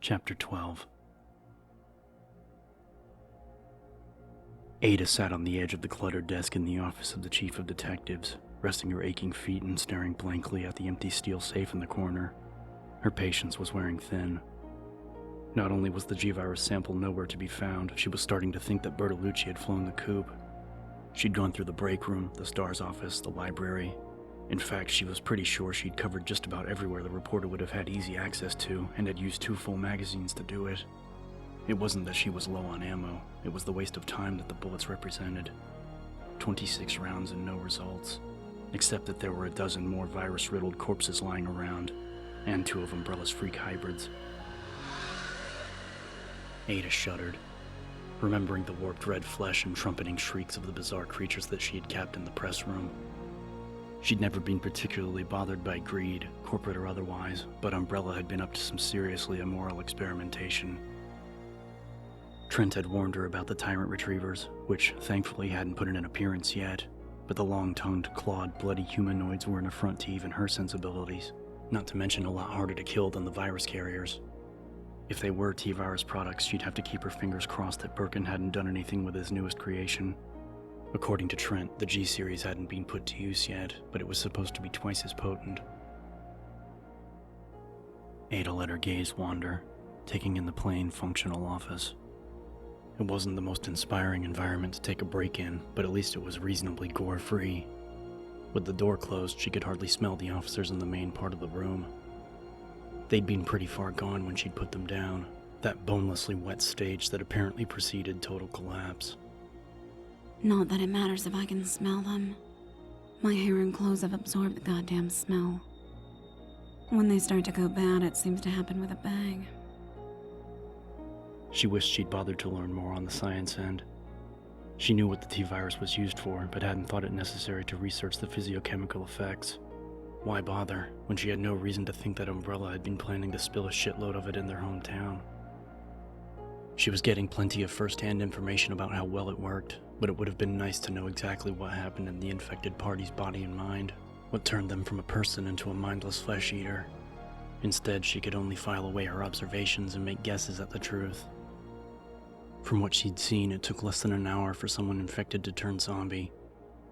Chapter 12. Ada sat on the edge of the cluttered desk in the office of the chief of detectives, resting her aching feet and staring blankly at the empty steel safe in the corner. Her patience was wearing thin. Not only was the G-Virus sample nowhere to be found, she was starting to think that Bertolucci had flown the coop. She'd gone through the break room, the STAR's office, the library. In fact, she was pretty sure she'd covered just about everywhere the reporter would have had easy access to, and had used 2 full magazines to do it. It wasn't that she was low on ammo, it was the waste of time that the bullets represented. 26 rounds and no results, except that there were a dozen more virus-riddled corpses lying around, and 2 of Umbrella's freak hybrids. Ada shuddered, remembering the warped red flesh and trumpeting shrieks of the bizarre creatures that she had capped in the press room. She'd never been particularly bothered by greed, corporate or otherwise, but Umbrella had been up to some seriously immoral experimentation. Trent had warned her about the tyrant retrievers, which thankfully hadn't put in an appearance yet, but the long-tongued, clawed, bloody humanoids were an affront to even her sensibilities, not to mention a lot harder to kill than the virus carriers. If they were T-Virus products, she'd have to keep her fingers crossed that Birkin hadn't done anything with his newest creation. According to Trent, the G-Series hadn't been put to use yet, but it was supposed to be twice as potent. Ada let her gaze wander, taking in the plain, functional office. It wasn't the most inspiring environment to take a break in, but at least it was reasonably gore-free. With the door closed, she could hardly smell the officers in the main part of the room. They'd been pretty far gone when she'd put them down, that bonelessly wet stage that apparently preceded total collapse. Not that it matters if I can smell them. My hair and clothes have absorbed the goddamn smell. When they start to go bad, it seems to happen with a bang. She wished she'd bothered to learn more on the science end. She knew what the T-Virus was used for, but hadn't thought it necessary to research the physiochemical effects. Why bother, when she had no reason to think that Umbrella had been planning to spill a shitload of it in their hometown? She was getting plenty of first-hand information about how well it worked, but it would have been nice to know exactly what happened in the infected party's body and mind, what turned them from a person into a mindless flesh eater. Instead, she could only file away her observations and make guesses at the truth. From what she'd seen, it took less than an hour for someone infected to turn zombie.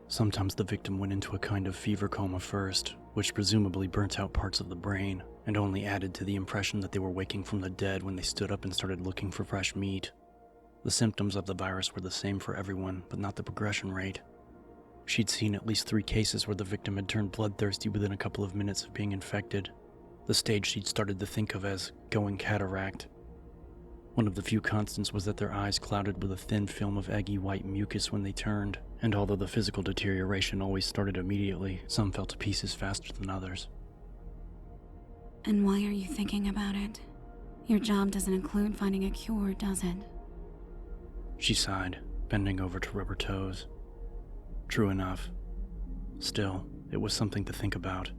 Sometimes the victim went into a kind of fever coma first, which presumably burnt out parts of the brain, and only added to the impression that they were waking from the dead when they stood up and started looking for fresh meat. The symptoms of the virus were the same for everyone, but not the progression rate. She'd seen at least 3 cases where the victim had turned bloodthirsty within a couple of minutes of being infected, the stage she'd started to think of as going cataract. One of the few constants was that their eyes clouded with a thin film of eggy white mucus when they turned, and although the physical deterioration always started immediately, some fell to pieces faster than others. And why are you thinking about it? Your job doesn't include finding a cure, does it? She sighed, bending over to rub her toes. True enough. Still, it was something to think about.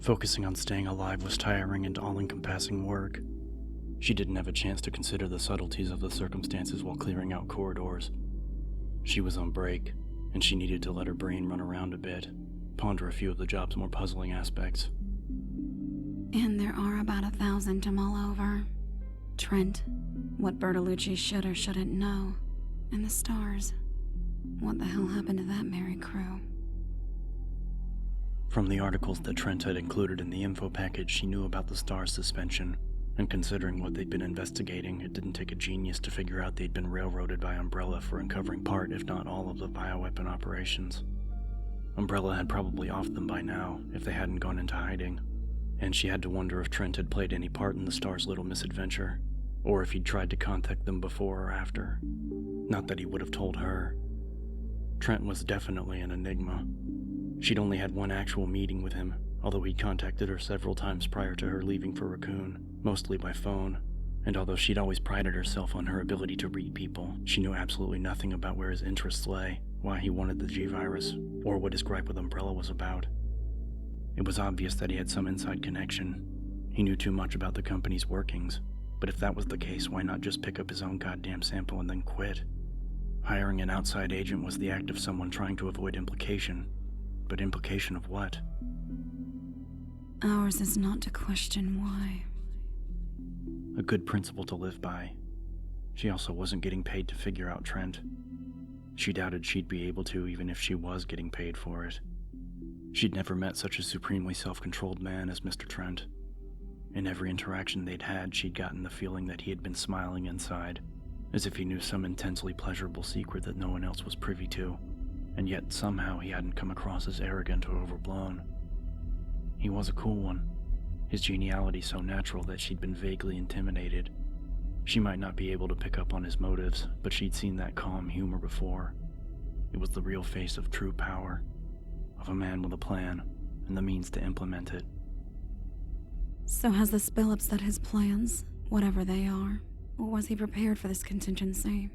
Focusing on staying alive was tiring and all-encompassing work. She didn't have a chance to consider the subtleties of the circumstances while clearing out corridors. She was on break, and she needed to let her brain run around a bit, ponder a few of the job's more puzzling aspects. And there are about 1,000 to mull over. Trent, what Bertolucci should or shouldn't know, and the stars. What the hell happened to that merry crew? From the articles that Trent had included in the info package, she knew about the star's suspension, and considering what they'd been investigating, it didn't take a genius to figure out they'd been railroaded by Umbrella for uncovering part, if not all, of the bioweapon operations. Umbrella had probably offed them by now, if they hadn't gone into hiding, and she had to wonder if Trent had played any part in the star's little misadventure, or if he'd tried to contact them before or after. Not that he would have told her. Trent was definitely an enigma. She'd only had one actual meeting with him, although he'd contacted her several times prior to her leaving for Raccoon, mostly by phone, and although she'd always prided herself on her ability to read people, she knew absolutely nothing about where his interests lay, why he wanted the G-Virus, or what his gripe with Umbrella was about. It was obvious that he had some inside connection. He knew too much about the company's workings, but if that was the case, why not just pick up his own goddamn sample and then quit? Hiring an outside agent was the act of someone trying to avoid implication. But implication of what? Ours is not to question why. a good principle to live by. She also wasn't getting paid to figure out Trent. She doubted she'd be able to, even if she was getting paid for it. She'd never met such a supremely self-controlled man as Mr. Trent. In every interaction they'd had, she'd gotten the feeling that he had been smiling inside, as if he knew some intensely pleasurable secret that no one else was privy to, and yet somehow he hadn't come across as arrogant or overblown. He was a cool one, his geniality so natural that she'd been vaguely intimidated. She might not be able to pick up on his motives, but she'd seen that calm humor before. It was the real face of true power, of a man with a plan and the means to implement it. So has the spill upset his plans, whatever they are, or was he prepared for this contingency?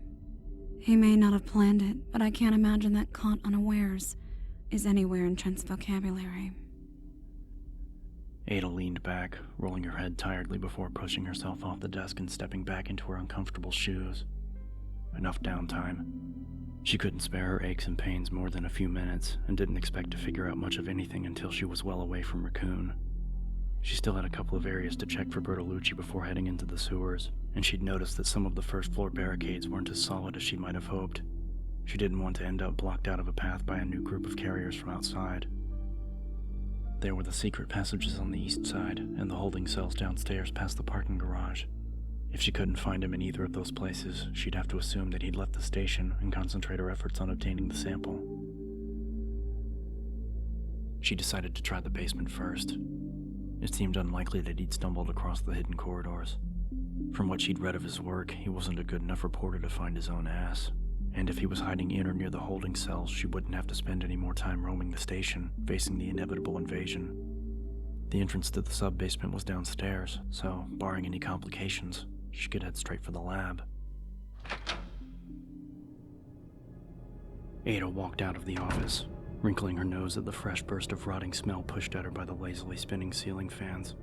He may not have planned it, but I can't imagine that caught unawares is anywhere in Trent's vocabulary. Ada leaned back, rolling her head tiredly before pushing herself off the desk and stepping back into her uncomfortable shoes. Enough downtime. She couldn't spare her aches and pains more than a few minutes, and didn't expect to figure out much of anything until she was well away from 𝐂𝐿. She still had a couple of areas to check for Bertolucci before heading into the sewers, and she'd noticed that some of the first-floor barricades weren't as solid as she might have hoped. She didn't want to end up blocked out of a path by a new group of carriers from outside. There were the secret passages on the east side, and the holding cells downstairs past the parking garage. If she couldn't find him in either of those places, she'd have to assume that he'd left the station and concentrate her efforts on obtaining the sample. She decided to try the basement first. It seemed unlikely that he'd stumbled across the hidden corridors. From what she'd read of his work, he wasn't a good enough reporter to find his own ass. And if he was hiding in or near the holding cells, she wouldn't have to spend any more time roaming the station, facing the inevitable invasion. The entrance to the sub-basement was downstairs, so, barring any complications, she could head straight for the lab. Ada walked out of the office, wrinkling her nose at the fresh burst of rotting smell pushed at her by the lazily spinning ceiling fans.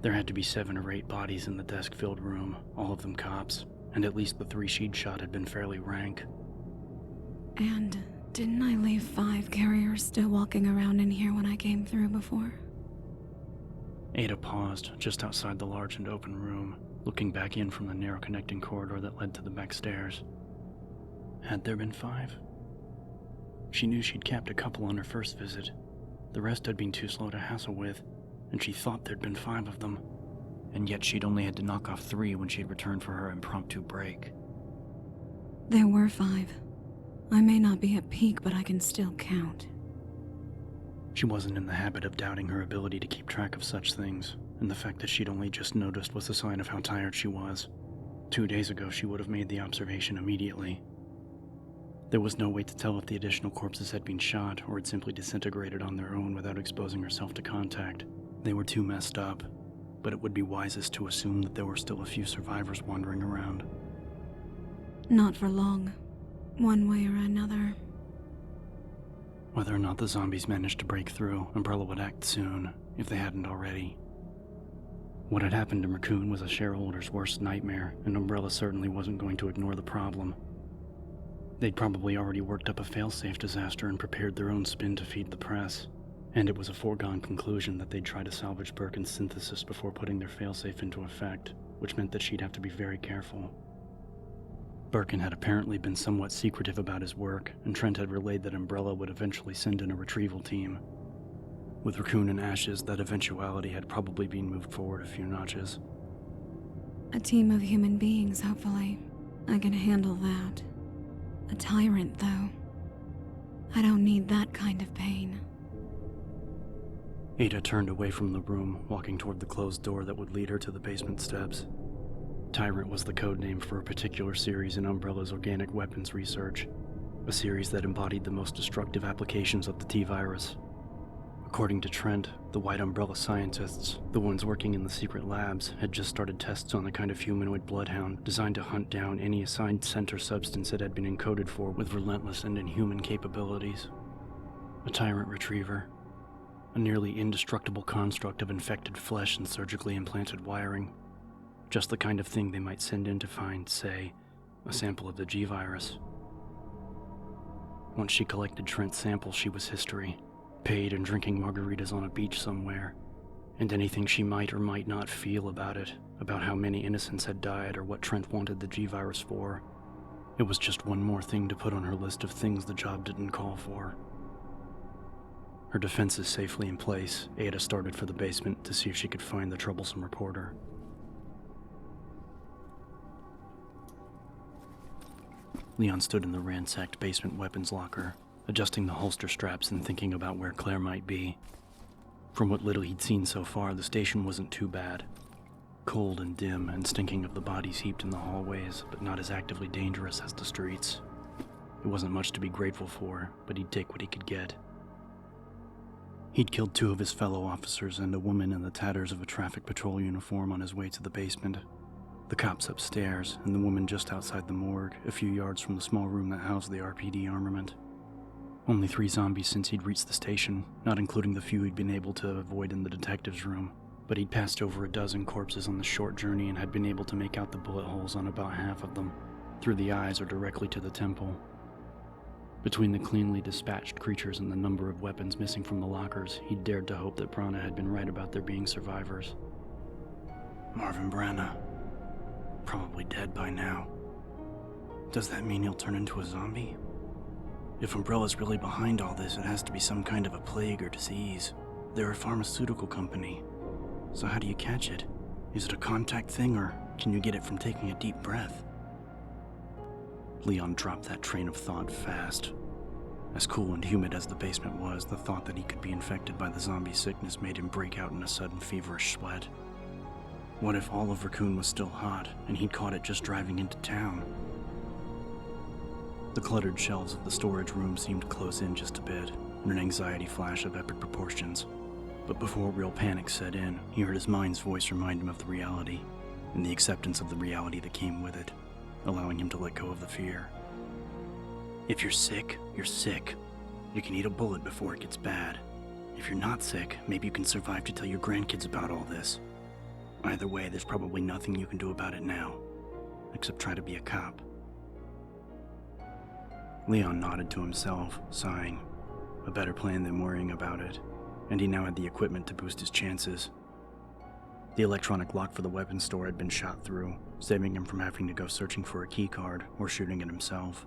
There had to be 7 or 8 bodies in the desk-filled room, all of them cops, and at least the 3 she'd shot had been fairly rank. And didn't I leave 5 carriers still walking around in here when I came through before? Ada paused just outside the large and open room, looking back in from the narrow connecting corridor that led to the back stairs. Had there been 5? She knew she'd capped a couple on her first visit. The rest had been too slow to hassle with, and she thought there'd been 5 of them. And yet she'd only had to knock off 3 when she'd returned for her impromptu break. There were 5. I may not be at peak, but I can still count. She wasn't in the habit of doubting her ability to keep track of such things, and the fact that she'd only just noticed was a sign of how tired she was. 2 days ago, she would have made the observation immediately. There was no way to tell if the additional corpses had been shot or had simply disintegrated on their own without exposing herself to contact. They were too messed up, but it would be wisest to assume that there were still a few survivors wandering around. Not for long, one way or another. Whether or not the zombies managed to break through, Umbrella would act soon, if they hadn't already. What had happened to 𝐂𝐿 was a shareholder's worst nightmare, and Umbrella certainly wasn't going to ignore the problem. They'd probably already worked up a failsafe disaster and prepared their own spin to feed the press, and it was a foregone conclusion that they'd try to salvage Birkin's synthesis before putting their failsafe into effect, which meant that she'd have to be very careful. Birkin had apparently been somewhat secretive about his work, and Trent had relayed that Umbrella would eventually send in a retrieval team. With 𝐂𝐿 in ashes, that eventuality had probably been moved forward a few notches. A team of human beings, hopefully. I can handle that. A tyrant, though. I don't need that kind of pain. Ada turned away from the room, walking toward the closed door that would lead her to the basement steps. Tyrant was the code name for a particular series in Umbrella's organic weapons research, a series that embodied the most destructive applications of the T-virus. According to Trent, the White Umbrella scientists, the ones working in the secret labs, had just started tests on a kind of humanoid bloodhound designed to hunt down any assigned center substance it had been encoded for with relentless and inhuman capabilities. A tyrant retriever. A nearly indestructible construct of infected flesh and surgically implanted wiring. Just the kind of thing they might send in to find, say, a sample of the G-virus. Once she collected Trent's sample, she was history, paid and drinking margaritas on a beach somewhere, and anything she might or might not feel about it, about how many innocents had died or what Trent wanted the G-Virus for. It was just one more thing to put on her list of things the job didn't call for. Her defenses safely in place, Ada started for the basement to see if she could find the troublesome reporter. Leon stood in the ransacked basement weapons locker, adjusting the holster straps and thinking about where Claire might be. From what little he'd seen so far, the station wasn't too bad. Cold and dim and stinking of the bodies heaped in the hallways, but not as actively dangerous as the streets. It wasn't much to be grateful for, but he'd take what he could get. He'd killed 2 of his fellow officers and a woman in the tatters of a traffic patrol uniform on his way to the basement. The cops upstairs, and the woman just outside the morgue, a few yards from the small room that housed the RPD armament. Only 3 zombies since he'd reached the station, not including the few he'd been able to avoid in the detective's room. But he'd passed over a dozen corpses on the short journey and had been able to make out the bullet holes on about half of them, through the eyes or directly to the temple. Between the cleanly dispatched creatures and the number of weapons missing from the lockers, he'd dared to hope that Brana had been right about there being survivors. Marvin Brana. Probably dead by now. Does that mean he'll turn into a zombie? If Umbrella's really behind all this, it has to be some kind of a plague or disease. They're a pharmaceutical company. So how do you catch it? Is it a contact thing, or can you get it from taking a deep breath? Leon dropped that train of thought fast. As cool and humid as the basement was, the thought that he could be infected by the zombie sickness made him break out in a sudden feverish sweat. What if all of Raccoon was still hot, and he'd caught it just driving into town? The cluttered shelves of the storage room seemed to close in just a bit, in an anxiety flash of epic proportions. But before real panic set in, he heard his mind's voice remind him of the reality, and the acceptance of the reality that came with it, allowing him to let go of the fear. If you're sick, you're sick. You can eat a bullet before it gets bad. If you're not sick, maybe you can survive to tell your grandkids about all this. Either way, there's probably nothing you can do about it now, except try to be a cop. Leon nodded to himself, sighing. A better plan than worrying about it, and he now had the equipment to boost his chances. The electronic lock for the weapons store had been shot through, saving him from having to go searching for a key card or shooting it himself.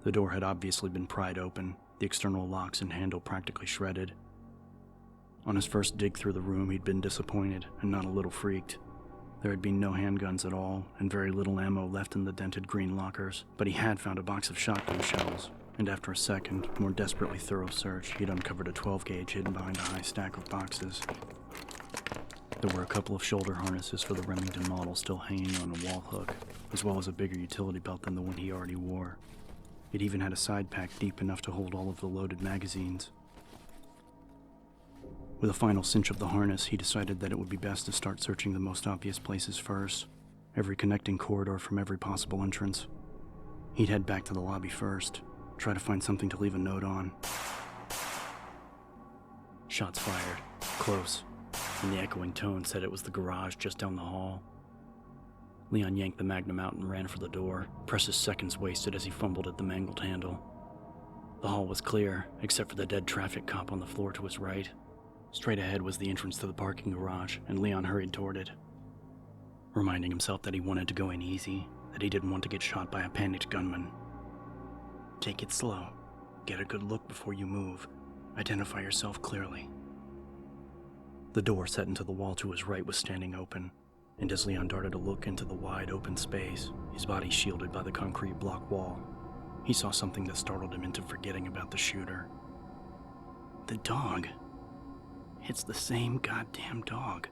The door had obviously been pried open, the external locks and handle practically shredded. On his first dig through the room, he'd been disappointed and not a little freaked. There had been no handguns at all, and very little ammo left in the dented green lockers, but he had found a box of shotgun shells, and after a second, more desperately thorough search, he'd uncovered a 12-gauge hidden behind a high stack of boxes. There were a couple of shoulder harnesses for the Remington model still hanging on a wall hook, as well as a bigger utility belt than the one he already wore. It even had a side pack deep enough to hold all of the loaded magazines. With a final cinch of the harness, he decided that it would be best to start searching the most obvious places first, every connecting corridor from every possible entrance. He'd head back to the lobby first, try to find something to leave a note on. Shots fired, close, and the echoing tone said it was the garage just down the hall. Leon yanked the Magnum out and ran for the door, precious seconds wasted as he fumbled at the mangled handle. The hall was clear, except for the dead traffic cop on the floor to his right. Straight ahead was the entrance to the parking garage, and Leon hurried toward it, reminding himself that he wanted to go in easy, that he didn't want to get shot by a panicked gunman. Take it slow. Get a good look before you move. Identify yourself clearly. The door set into the wall to his right was standing open, and as Leon darted a look into the wide open space, his body shielded by the concrete block wall, he saw something that startled him into forgetting about the shooter. The dog. It's the same goddamn dog.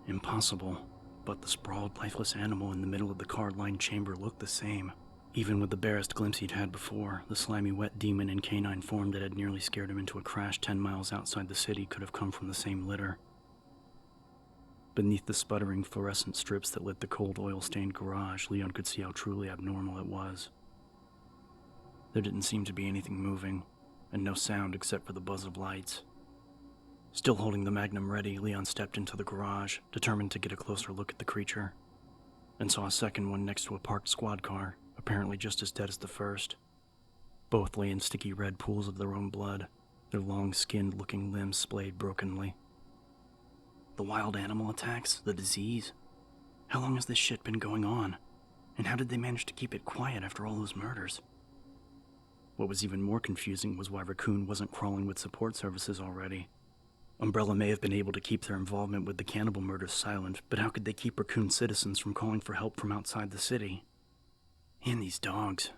Impossible, but the sprawled, lifeless animal in the middle of the car-lined chamber looked the same. Even with the barest glimpse he'd had before, the slimy, wet demon in canine form that had nearly scared him into a crash 10 miles outside the city could have come from the same litter. Beneath the sputtering fluorescent strips that lit the cold, oil-stained garage, Leon could see how truly abnormal it was. There didn't seem to be anything moving, and no sound except for the buzz of lights. Still holding the Magnum ready, Leon stepped into the garage, determined to get a closer look at the creature, and saw a second one next to a parked squad car, apparently just as dead as the first. Both lay in sticky red pools of their own blood, their long-skinned-looking limbs splayed brokenly. The wild animal attacks? The disease? How long has this shit been going on? And how did they manage to keep it quiet after all those murders? What was even more confusing was why Raccoon wasn't crawling with support services already. Umbrella may have been able to keep their involvement with the cannibal murders silent, but how could they keep Raccoon citizens from calling for help from outside the city? And these dogs,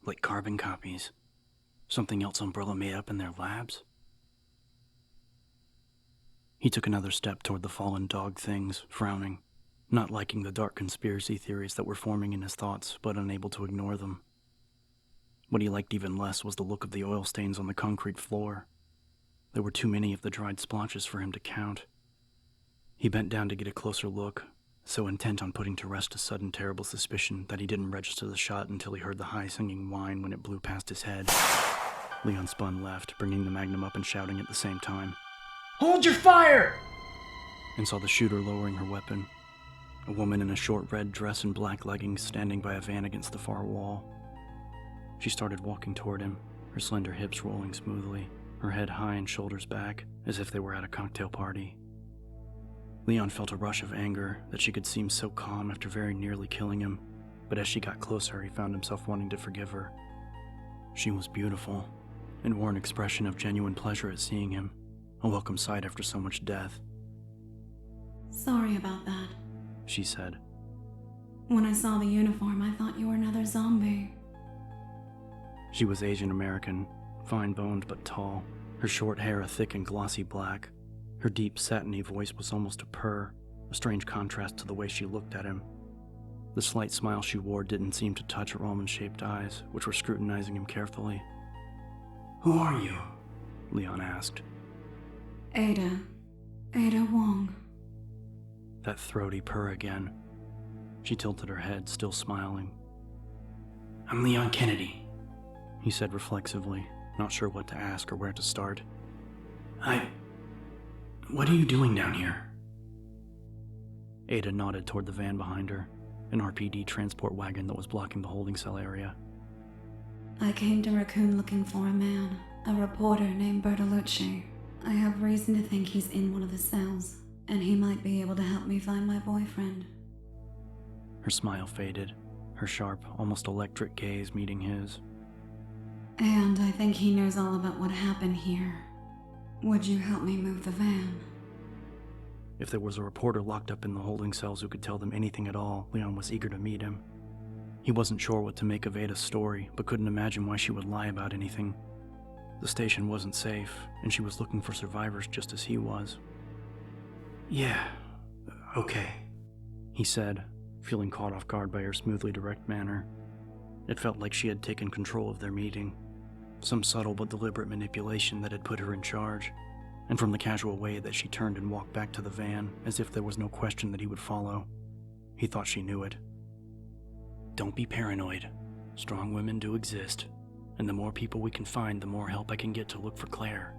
like carbon copies. Something else Umbrella made up in their labs? He took another step toward the fallen dog things, frowning, not liking the dark conspiracy theories that were forming in his thoughts, but unable to ignore them. What he liked even less was the look of the oil stains on the concrete floor. There were too many of the dried splotches for him to count. He bent down to get a closer look, so intent on putting to rest a sudden terrible suspicion that he didn't register the shot until he heard the high-singing whine when it blew past his head. Leon spun left, bringing the magnum up and shouting at the same time, "Hold your fire!" and saw the shooter lowering her weapon. A woman in a short red dress and black leggings standing by a van against the far wall. She started walking toward him, her slender hips rolling smoothly, her head high and shoulders back, as if they were at a cocktail party. Leon felt a rush of anger that she could seem so calm after very nearly killing him, but as she got closer, he found himself wanting to forgive her. She was beautiful, and wore an expression of genuine pleasure at seeing him, a welcome sight after so much death. Sorry about that. She said. When I saw the uniform, I thought you were another zombie. She was Asian American, fine-boned but tall, her short hair a thick and glossy black. Her deep, satiny voice was almost a purr, a strange contrast to the way she looked at him. The slight smile she wore didn't seem to touch her almond-shaped eyes, which were scrutinizing him carefully. "Who are you?" Leon asked. Ada Wong. That throaty purr again. She tilted her head, still smiling. "I'm Leon Kennedy," he said reflexively, not sure what to ask or where to start. What are you doing down here?" Ada nodded toward the van behind her, an RPD transport wagon that was blocking the holding cell area. I came to Raccoon looking for a man, a reporter named Bertolucci. I have reason to think he's in one of the cells, and he might be able to help me find my boyfriend. Her smile faded, her sharp, almost electric gaze meeting his. And I think he knows all about what happened here. Would you help me move the van? If there was a reporter locked up in the holding cells who could tell them anything at all, Leon was eager to meet him. He wasn't sure what to make of Ada's story, but couldn't imagine why she would lie about anything. The station wasn't safe, and she was looking for survivors just as he was. "Yeah, okay," he said, feeling caught off guard by her smoothly direct manner. It felt like she had taken control of their meeting, some subtle but deliberate manipulation that had put her in charge, and from the casual way that she turned and walked back to the van, as if there was no question that he would follow, he thought she knew it. "Don't be paranoid. Strong women do exist, and the more people we can find, the more help I can get to look for Claire."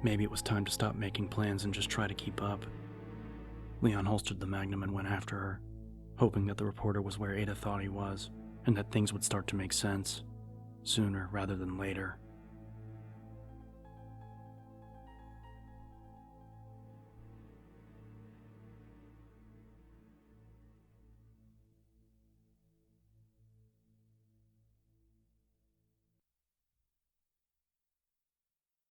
Maybe it was time to stop making plans and just try to keep up. Leon holstered the magnum and went after her, hoping that the reporter was where Ada thought he was, and that things would start to make sense, sooner rather than later.